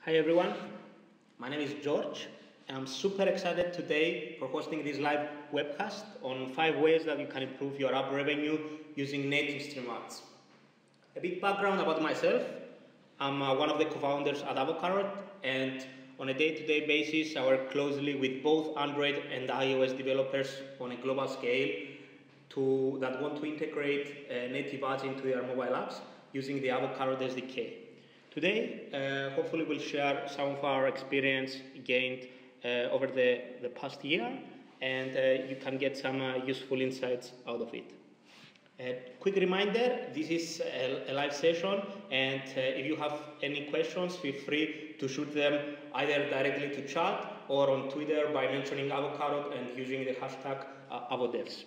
Hi everyone, my name is George and I'm super excited today for hosting this live webcast on 5 ways that you can improve your app revenue using native stream ads. A big background about myself, I'm one of the co-founders at Avocado, and on a day-to-day basis I work closely with both Android and iOS developers on a global scale that want to integrate native ads into their mobile apps using the Avocado SDK. Today, hopefully we'll share some of our experience gained over the past year, and you can get some useful insights out of it. Quick reminder, this is a live session, and if you have any questions, feel free to shoot them either directly to chat or on Twitter by mentioning Avocado and using the hashtag AvoDevs.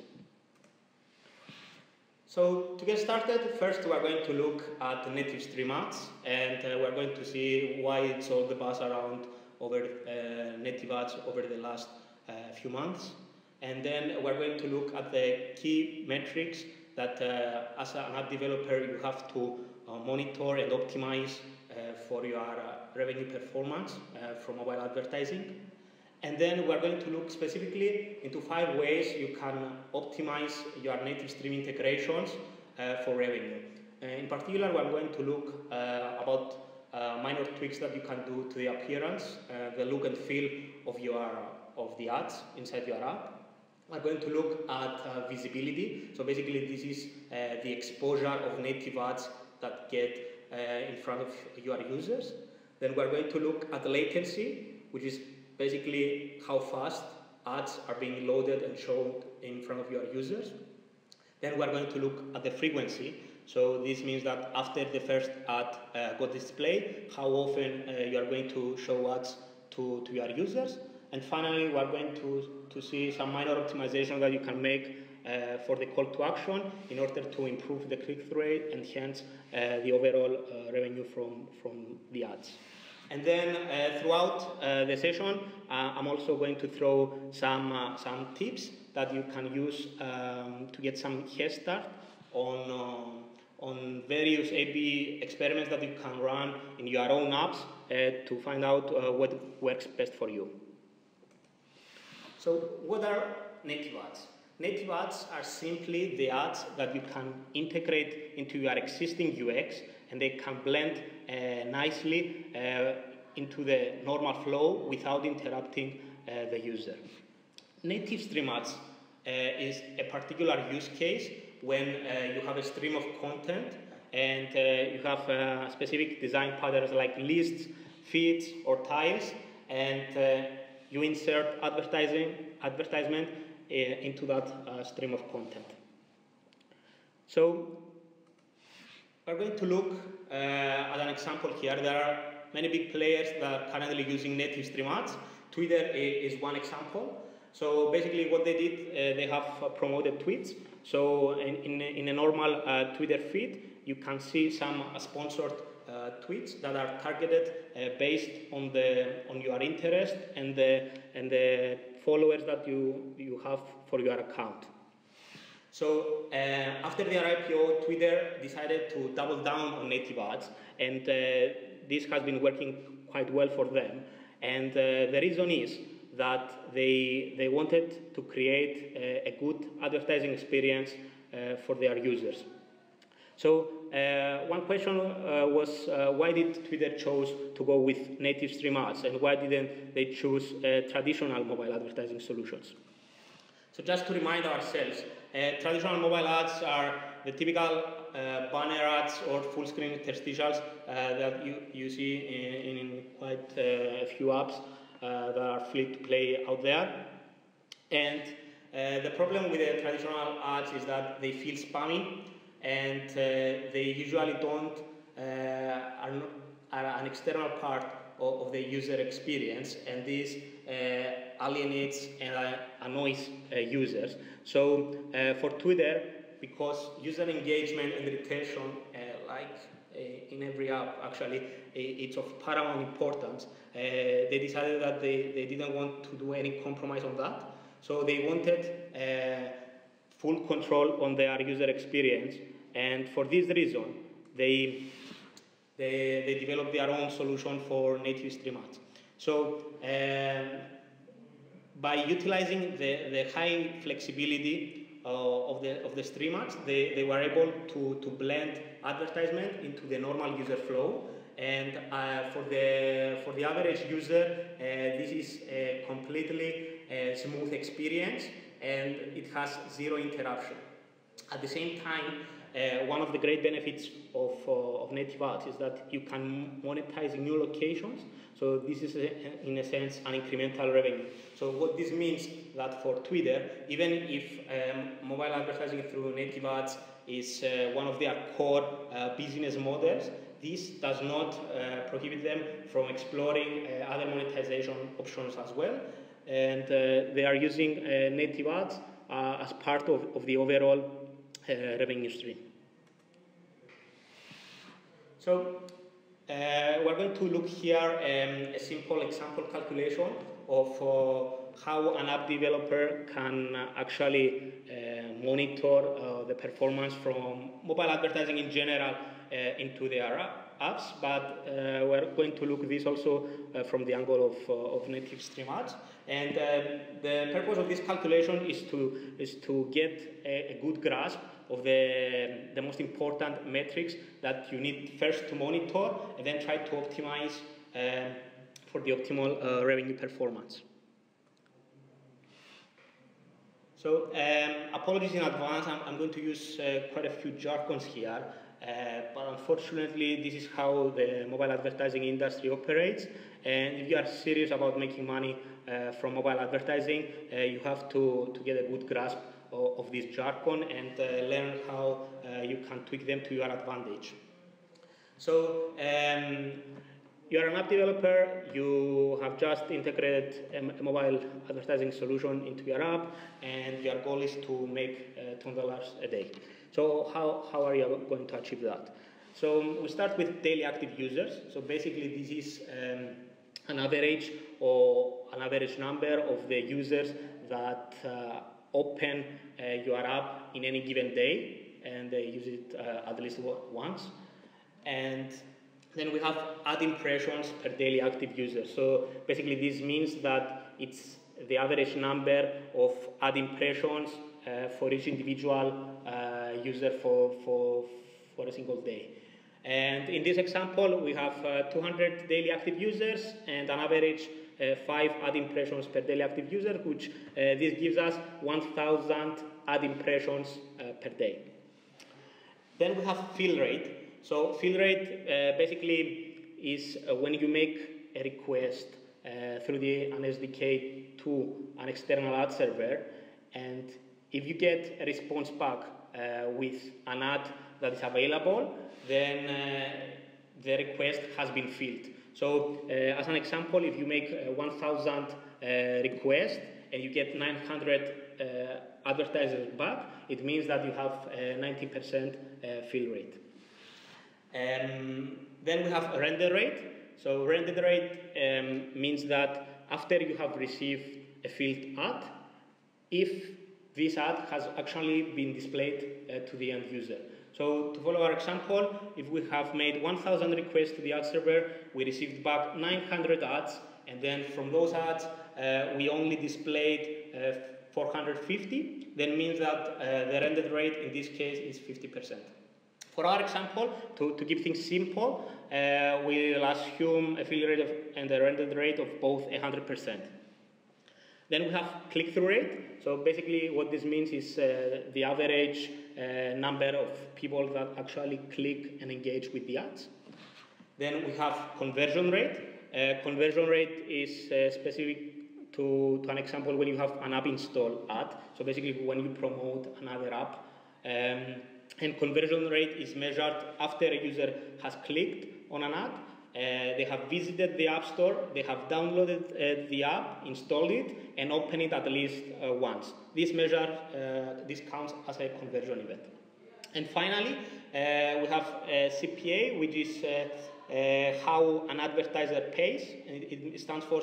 So to get started, first we are going to look at native stream ads, and we're going to see why it's all the buzz around over native ads over the last few months. And then we're going to look at the key metrics that as an app developer you have to monitor and optimize for your revenue performance from mobile advertising. And then we're going to look specifically into 5 ways you can optimize your native stream integrations for revenue. In particular, we're going to look about minor tweaks that you can do to the appearance, the look and feel of the ads inside your app. We're going to look at visibility. So basically, this is the exposure of native ads that get in front of your users. Then we're going to look at latency, which is basically how fast ads are being loaded and shown in front of your users. Then we're going to look at the frequency. So this means that after the first ad got displayed, how often you are going to show ads to your users. And finally, we're going to see some minor optimization that you can make for the call to action in order to improve the click-through rate and hence the overall revenue from the ads. And then throughout the session, I'm also going to throw some tips that you can use to get some head start on various A/B experiments that you can run in your own apps to find out what works best for you. So what are native ads? Native ads are simply the ads that you can integrate into your existing UX, and they can blend nicely into the normal flow without interrupting the user. Native stream ads is a particular use case when you have a stream of content and you have specific design patterns like lists, feeds, or tiles, and you insert advertisement into that stream of content. So we're going to look at an example here. There are many big players that are currently using native stream ads. Twitter is one example. So basically what they did, they have promoted tweets. So in a normal Twitter feed, you can see some sponsored tweets that are targeted based on your interest and the followers that you have for your account. So after their IPO, Twitter decided to double down on native ads, and this has been working quite well for them. And the reason is that they wanted to create a good advertising experience for their users. So one question was why did Twitter choose to go with native stream ads, and why didn't they choose traditional mobile advertising solutions? So just to remind ourselves, traditional mobile ads are the typical banner ads or full screen interstitials that you see in quite a few apps that are free to play out there. And the problem with the traditional ads is that they feel spammy, and they usually are an external part of the user experience, and this alienates and annoys users. So for Twitter, because user engagement and retention, like in every app actually, it's of paramount importance, they decided that they didn't want to do any compromise on that. So they wanted full control on their user experience, and for this reason, they they developed their own solution for native stream ads. So by utilizing the high flexibility of the stream ads, they were able to blend advertisement into the normal user flow. And for the average user, this is a completely smooth experience, and it has zero interruption. At the same time, one of the great benefits of native ads is that you can monetize new locations. So this is, in a sense, an incremental revenue. So what this means that for Twitter, even if mobile advertising through native ads is one of their core business models, this does not prohibit them from exploring other monetization options as well. And they are using native ads as part of the overall revenue stream. So we're going to look here a simple example calculation of how an app developer can actually monitor the performance from mobile advertising in general into their apps, but we're going to look this also from the angle of native stream ads. And the purpose of this calculation is to get a good grasp of the most important metrics that you need first to monitor, and then try to optimize for the optimal revenue performance. So apologies in advance, I'm going to use quite a few jargons here, but unfortunately this is how the mobile advertising industry operates, and if you are serious about making money from mobile advertising, you have to get a good grasp of this jargon and learn how you can tweak them to your advantage. So you are an app developer, you have just integrated a mobile advertising solution into your app, and your goal is to make $10 a day. So how are you going to achieve that? So we start with daily active users. So basically this is an average or an average number of the users that open your app in any given day, and they use it at least once. And then we have ad impressions per daily active user. So basically this means that it's the average number of ad impressions for each individual user for a single day. And in this example, we have 200 daily active users and an average 5 ad impressions per daily active user, which this gives us 1,000 ad impressions per day. Then we have fill rate. So fill rate basically is when you make a request through an SDK to an external ad server, and if you get a response back with an ad that is available, then the request has been filled. So as an example, if you make 1,000 requests and you get 900 advertisers back, it means that you have 90% fill rate. Then we have render rate. So render rate means that after you have received a filled ad, if this ad has actually been displayed to the end user. So to follow our example, if we have made 1,000 requests to the ad server, we received back 900 ads, and then from those ads, we only displayed 450, then means that the rendered rate in this case is 50%. For our example, to keep things simple, we'll assume a fill rate and a rendered rate of both 100%. Then we have click-through rate. So basically what this means is the average number of people that actually click and engage with the ads. Then we have conversion rate. Conversion rate is specific to an example when you have an app install ad. So basically when you promote another app. And conversion rate is measured after a user has clicked on an ad, they have visited the App Store, they have downloaded the app, installed it, and opened it at least once. This counts as a conversion event. And finally, we have CPA, which is how an advertiser pays. And it stands for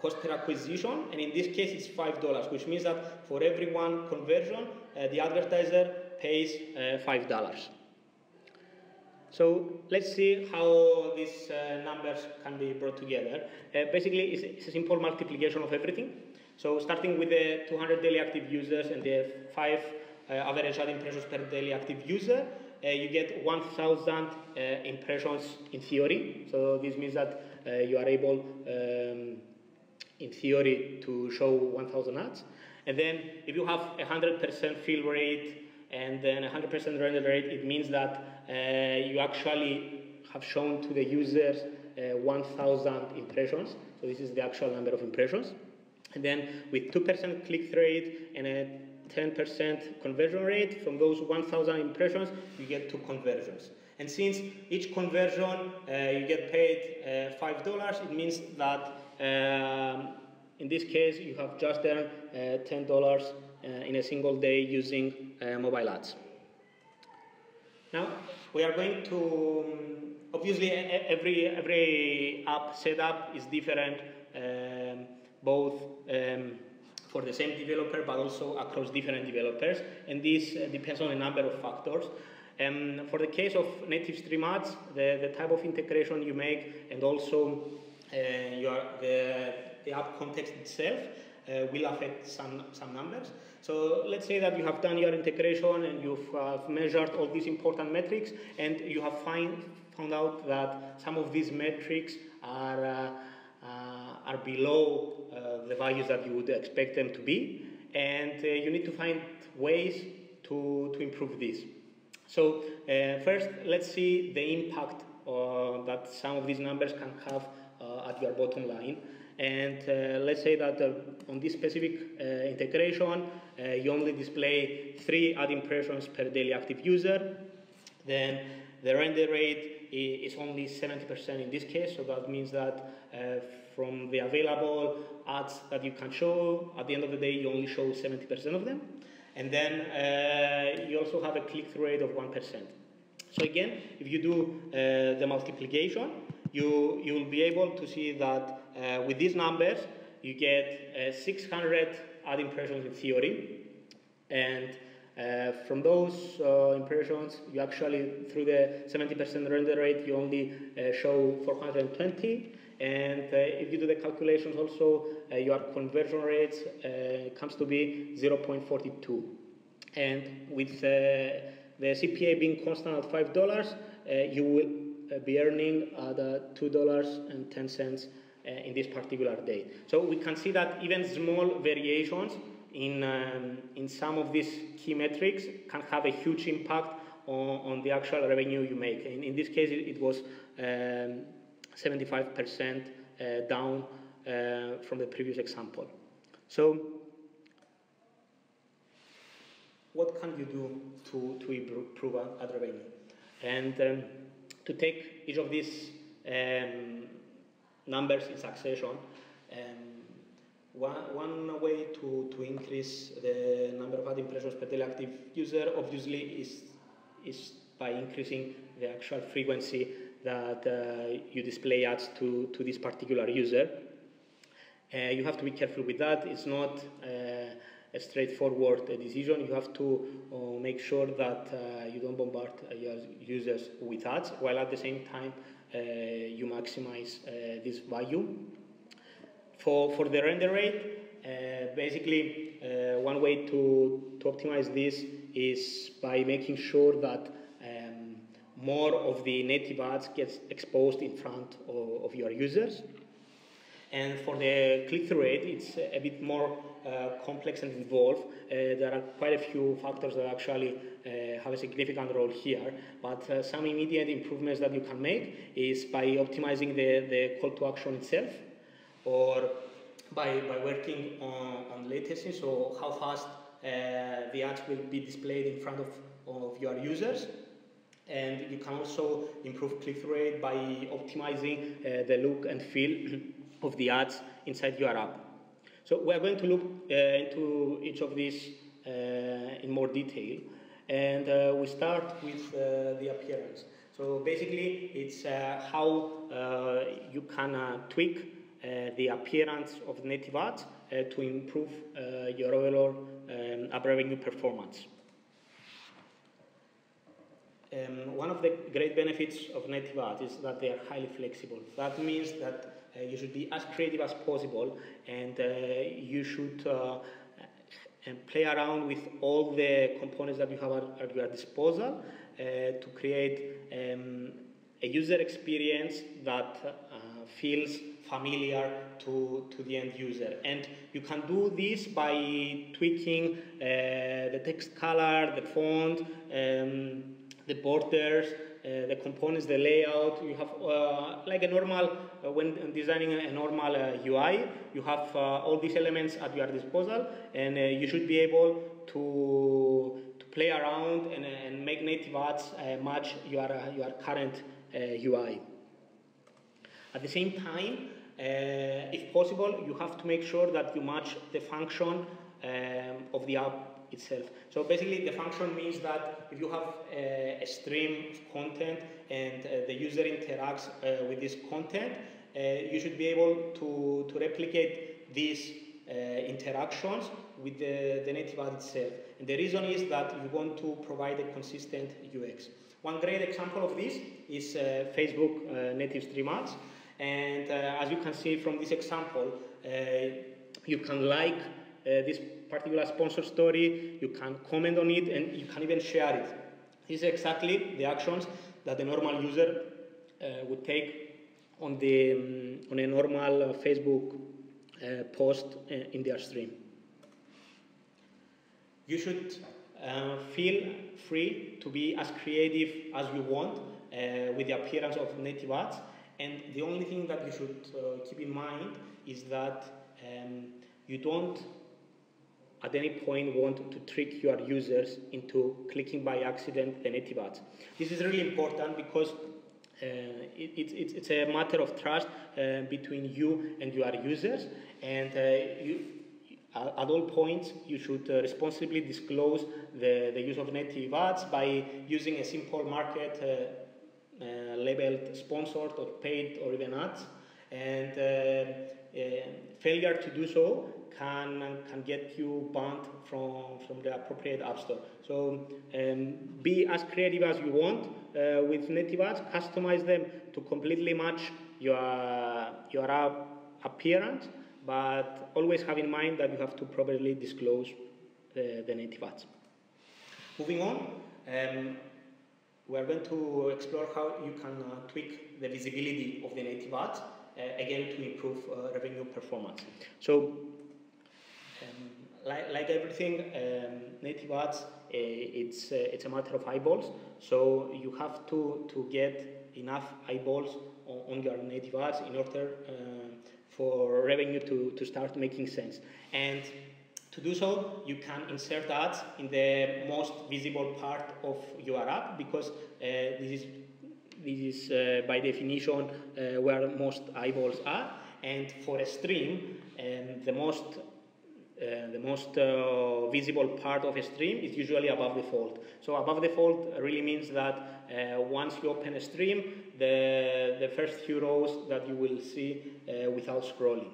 cost per acquisition, and in this case it's $5, which means that for every one conversion, the advertiser pays $5. So let's see how these numbers can be brought together. Basically, it's a simple multiplication of everything. So starting with the 200 daily active users and the 5 average ad impressions per daily active user, you get 1,000 impressions in theory. So this means that you are able, in theory, to show 1,000 ads. And then if you have 100% fill rate and then 100% render rate, it means that you actually have shown to the users 1,000 impressions. So this is the actual number of impressions. And then with 2% click rate and a 10% conversion rate, from those 1,000 impressions, you get 2 conversions. And since each conversion you get paid $5, it means that in this case you have just earned $10 in a single day using mobile ads. Now we are going to, obviously every app setup is different, both for the same developer but also across different developers, and this depends on a number of factors. For the case of native stream ads, the type of integration you make and also the app context itself will affect some numbers. So let's say that you have done your integration and you've measured all these important metrics, and you have found out that some of these metrics are below the values that you would expect them to be, and you need to find ways to improve this. So first, let's see the impact that some of these numbers can have at your bottom line. And let's say that on this specific integration, you only display 3 ad impressions per daily active user. Then the render rate is only 70% in this case, so that means that from the available ads that you can show, at the end of the day, you only show 70% of them. And then you also have a click-through rate of 1%. So again, if you do the multiplication, you will be able to see that with these numbers, you get 600 ad impressions in theory. And from those impressions, you actually, through the 70% render rate, you only show 420. And if you do the calculations also, your conversion rates comes to be 0.42. And with the CPA being constant at $5, you will be earning at $2.10 in this particular day. So we can see that even small variations in some of these key metrics can have a huge impact on the actual revenue you make. In this case, it was 75% down from the previous example. So what can you do to improve ad revenue? And to take each of these numbers in succession, one way to increase the number of ad impressions per daily active user obviously is by increasing the actual frequency that you display ads to this particular user. You have to be careful with that. It's not a straightforward decision. You have to make sure that you don't bombard your users with ads, while at the same time you maximize this value. For the render rate, basically one way to optimize this is by making sure that more of the native ads gets exposed in front of your users. And for the click-through rate, it's a bit more complex and involved. There are quite a few factors that actually have a significant role here, but some immediate improvements that you can make is by optimizing the call to action itself, or by working on latency, so how fast the ads will be displayed in front of your users. And you can also improve click-through rate by optimizing the look and feel of the ads inside your app. So we're going to look into each of these in more detail, and we start with the appearance. So basically, it's how you can tweak the appearance of native ads to improve your overall ad revenue performance. one of the great benefits of native ads is that they are highly flexible. That means that you should be as creative as possible, and you should play around with all the components that you have at your disposal to create a user experience that feels familiar to the end user. And you can do this by tweaking the text color, the font, the borders, the components, the layout. You have like a normal, when designing a normal UI, you have all these elements at your disposal, and you should be able to play around and make native ads match your current UI. At the same time, if possible, you have to make sure that you match the function of the app itself. So basically, the function means that if you have a stream of content and the user interacts with this content, you should be able to replicate these interactions with the native ad itself. And the reason is that you want to provide a consistent UX. One great example of this is Facebook native stream ads. And as you can see from this example, you can like this particular sponsor story, you can comment on it, and you can even share it. This is exactly the actions that the normal user would take on a normal Facebook post in their stream. You should feel free to be as creative as you want with the appearance of native ads, and the only thing that you should keep in mind is that you don't at any point want to trick your users into clicking by accident the native ads. This is really important because it's a matter of trust between you and your users, and at all points you should responsibly disclose the use of native ads by using a simple market labeled sponsored or paid or even ads, and failure to do so can get you banned from the appropriate app store. So be as creative as you want with native ads, customize them to completely match your app appearance, but always have in mind that you have to properly disclose the native ads. Moving on, we're going to explore how you can tweak the visibility of the native ads, again to improve revenue performance. So, like everything, native ads, it's a matter of eyeballs. So you have to get enough eyeballs on your native ads in order for revenue to start making sense. And to do so, you can insert ads in the most visible part of your app, because this is by definition where most eyeballs are. And for a stream, the most visible part of a stream is usually above the fold. So above the fold really means that once you open a stream, the first few rows that you will see without scrolling.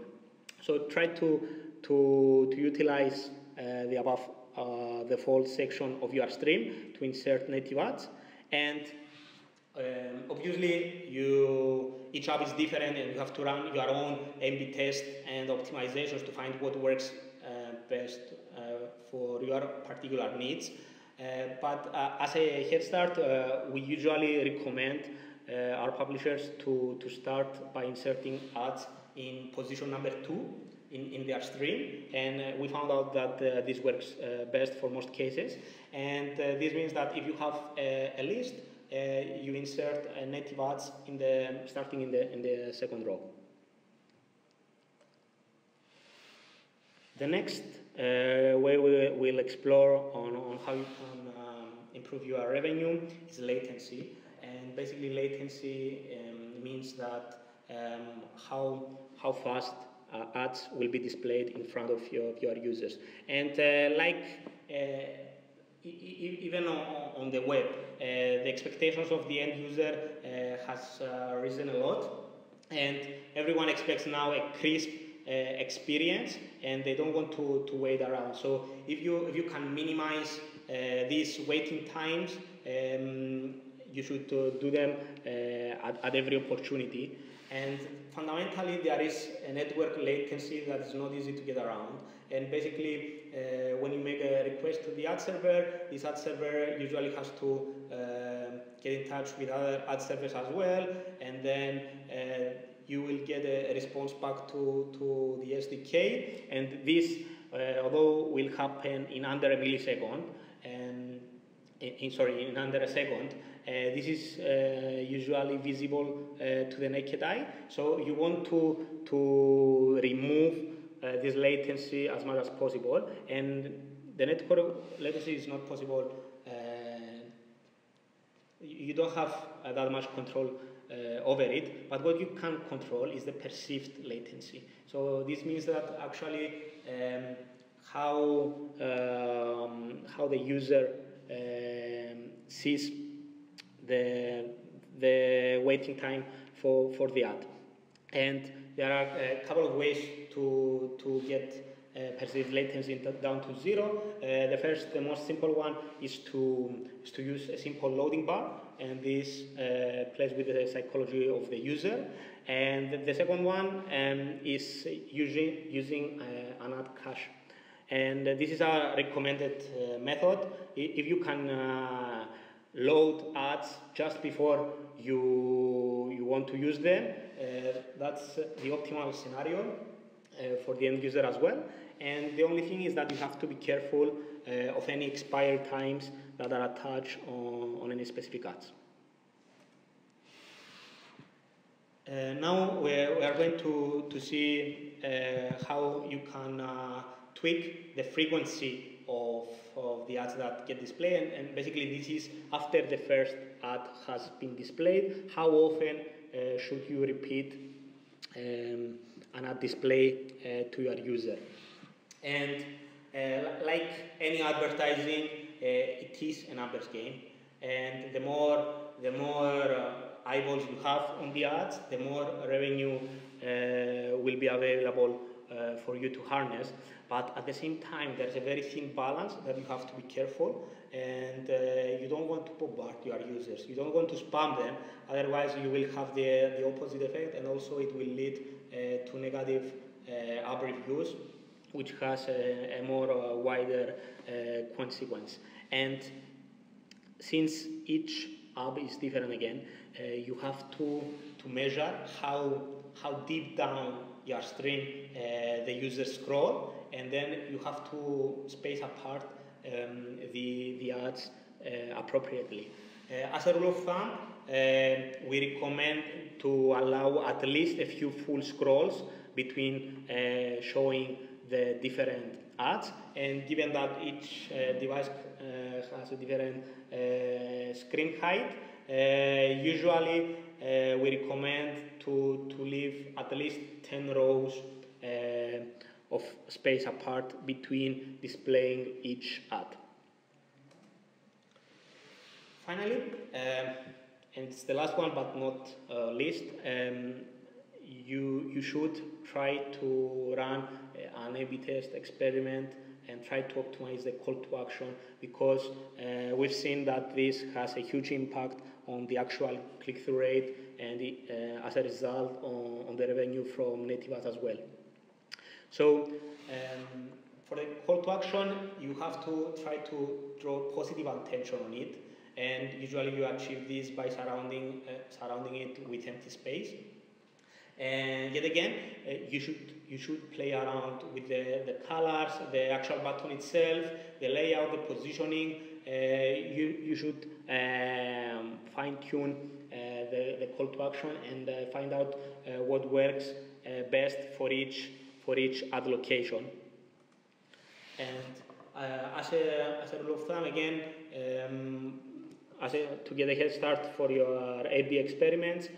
So try to utilize the above the fold section of your stream to insert native ads. And obviously each app is different, and you have to run your own A/B test and optimizations to find what works best for your particular needs. But as a head start, we usually recommend our publishers to start by inserting ads in position number 2 in their stream, and we found out that this works best for most cases. And this means that if you have a list, you insert native ads starting in the second row. The next way we'll explore on how you can improve your revenue is latency. And basically, latency means that how fast ads will be displayed in front of your users. And even on the web, the expectations of the end user has risen a lot, and everyone expects now a crisp experience, and they don't want to wait around. So if you can minimize these waiting times, you should do them at every opportunity. And fundamentally, there is a network latency that is not easy to get around. And basically, when you make a request to the ad server, this ad server usually has to get in touch with other ad servers as well, and then you will get a response back to the SDK, and this, although will happen in under a millisecond, in under a second, this is usually visible to the naked eye. So you want to remove this latency as much as possible, and the network latency is not possible. You don't have that much control over it, but what you can control is the perceived latency. So this means that actually how the user sees the waiting time for the ad. And there are a couple of ways to get perceived latency down to zero. The most simple one is to use a simple loading bar, and this plays with the psychology of the user. And the second one is using an ad cache. And this is a recommended method. If you can load ads just before you want to use them, that's the optimal scenario for the end user as well. And the only thing is that you have to be careful of any expired times that are attached on any specific ads. Now we are going to see how you can tweak the frequency of the ads that get displayed, and basically this is after the first ad has been displayed. How often should you repeat an ad display to your user? And like any advertising, it is a numbers game, and the more eyeballs you have on the ads, the more revenue will be available for you to harness. But at the same time, there's a very thin balance that you have to be careful, and you don't want to bombard your users. You don't want to spam them, otherwise you will have the opposite effect, and also it will lead to negative app reviews, which has a more wider consequence. And since each app is different again, you have to measure how deep down your stream the users scroll, and then you have to space apart the ads appropriately. As a rule of thumb, we recommend to allow at least a few full scrolls between showing the different ads, and given that each device has a different screen height, usually we recommend to leave at least 10 rows of space apart between displaying each ad. Finally, and it's the last one but not least, you should try to run an A/B test experiment and try to optimize the call to action, because we've seen that this has a huge impact on the actual click-through rate, and as a result on the revenue from native ads as well. So for the call to action, you have to try to draw positive attention on it, and usually you achieve this by surrounding it with empty space. And yet again, you should play around with the colors, the actual button itself, the layout, the positioning. You should fine-tune the call to action and find out what works best for each ad location. And as a rule of thumb, again, to get a head start for your A/B experiments,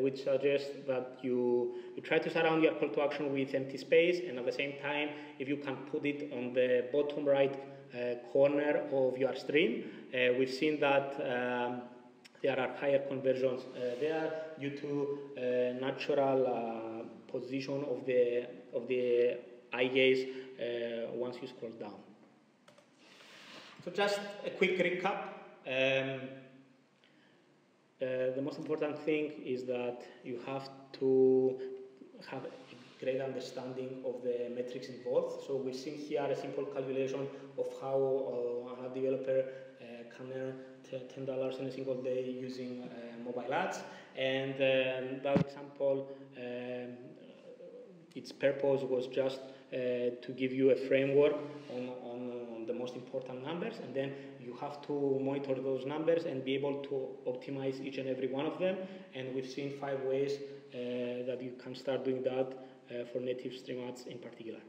which suggests that you try to surround your call to action with empty space, and at the same time, if you can put it on the bottom right corner of your stream, we've seen that there are higher conversions there due to natural position of the eye gaze once you scroll down. So just a quick recap. the most important thing is that you have to have a great understanding of the metrics involved. So we've seen here a simple calculation of how an ad developer can earn $10 in a single day using mobile ads. And that example, its purpose was just to give you a framework on the most important numbers, and then you have to monitor those numbers and be able to optimize each and every one of them. And we've seen 5 ways that you can start doing that for native stream ads in particular.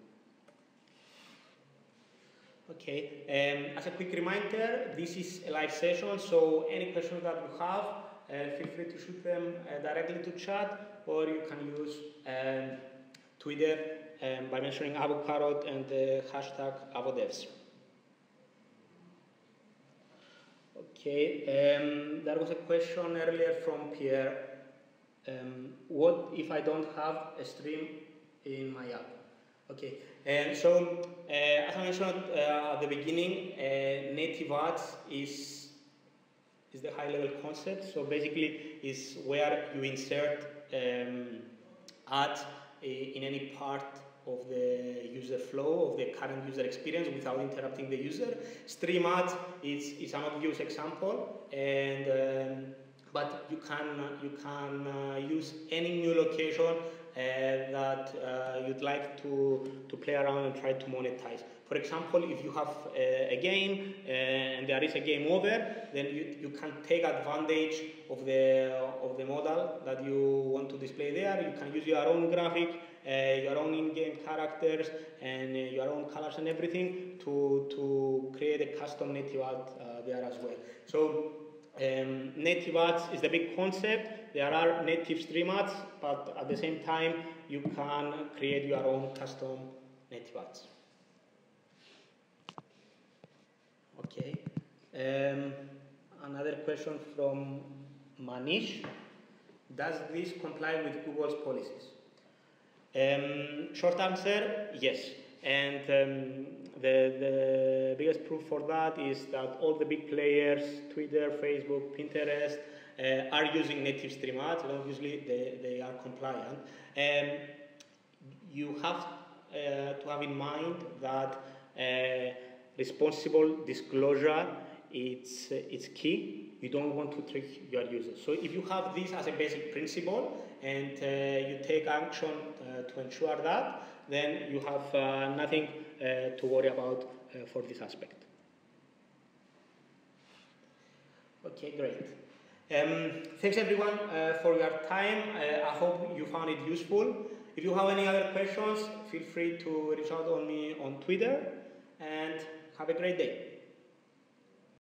Okay, as a quick reminder, this is a live session, so any questions that you have, feel free to shoot them directly to chat, or you can use Twitter by mentioning Avocarrot and the hashtag AvoDevs. Okay, there was a question earlier from Pierre. What if I don't have a stream in my app? Okay, so as I mentioned at the beginning, native ads is the high-level concept. So basically, is where you insert ads in any part of the user flow, of the current user experience without interrupting the user. Stream ads is an obvious example, and but you can use any new location that you'd like to play around and try to monetize. For example, if you have a game and there is a game over, then you can take advantage of the model that you want to display there. You can use your own graphic, your own in-game characters, and your own colors and everything to create a custom native ad there as well. So native ads is the big concept. There are native stream ads, but at the same time, you can create your own custom native ads. Okay. Another question from Manish. Does this comply with Google's policies? Short answer, yes. And the biggest proof for that is that all the big players, Twitter, Facebook, Pinterest, are using native stream ads, and obviously they are compliant. You have to have in mind that responsible disclosure it's key. You don't want to trick your users. So if you have this as a basic principle and you take action to ensure that, then you have nothing to worry about for this aspect. Okay, great. Thanks everyone for your time. I hope you found it useful. If you have any other questions, feel free to reach out on me on Twitter, and have a great day.